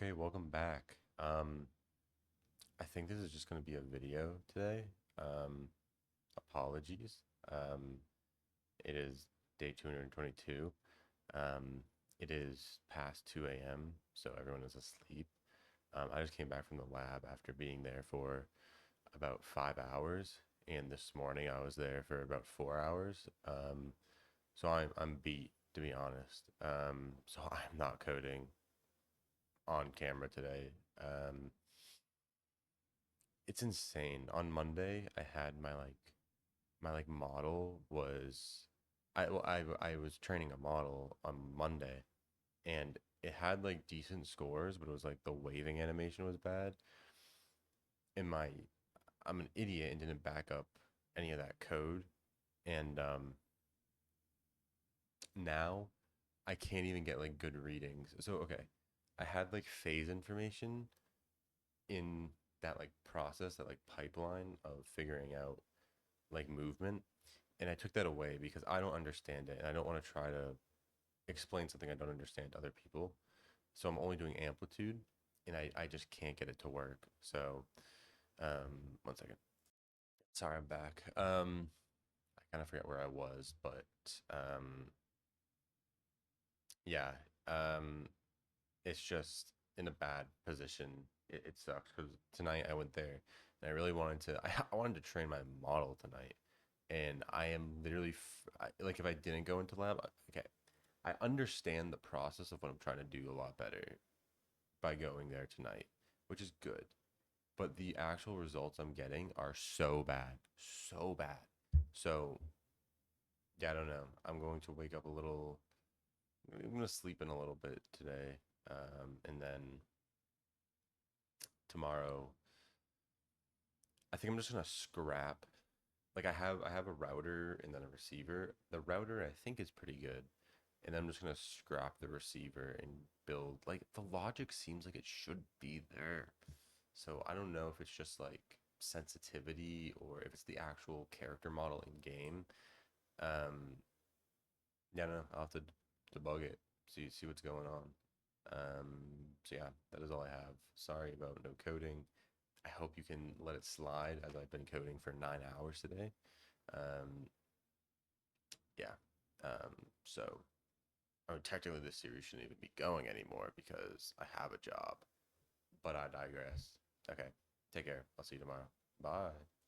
Okay, welcome back. I think this is just going to be a video today. Um, Apologies. Um, it is day 222. Um, it is past 2 a.m., so everyone is asleep. I just came back from the lab after being there for about 5 hours, and this morning I was there for about 4 hours. So I'm beat, to be honest. So I'm not coding on camera today. It's insane. On Monday, I had my model was I was training a model on Monday, and it had like decent scores, but it was like the waving animation was bad. And I'm an idiot and didn't back up any of that code, and now I can't even get like good readings. So okay, I had like phase information in that like process, that like pipeline of figuring out like movement, and I took that away because I don't understand it and I don't want to try to explain something I don't understand to other people. So I'm only doing amplitude, and I just can't get it to work. So 1 second. Sorry, I'm back. I kind of forgot where I was, but yeah, um it's just in a bad position. It sucks because tonight I went there and I really wanted to. I wanted to train my model tonight, and I am literally like if I didn't go into lab, okay, I understand the process of what I'm trying to do a lot better by going there tonight, which is good. But the actual results I'm getting are so bad, so bad. So yeah, I don't know. I'm going to wake up a little. I'm gonna sleep in a little bit today, and then tomorrow I think I'm just gonna scrap. Like I have a router and then a receiver. The router I think is pretty good, and then I'm just gonna scrap the receiver and build. Like the logic seems like it should be there. So I don't know if it's just like sensitivity or if it's the actual character model in game. Um, yeah, no, I'll have to debug it, see what's going on. So yeah, that is all I have. Sorry about no coding. I hope you can let it slide as I've been coding for 9 hours today. Um, yeah. So I mean, technically this series shouldn't even be going anymore because I have a job, but I digress. Okay. Take care. I'll see you tomorrow. Bye.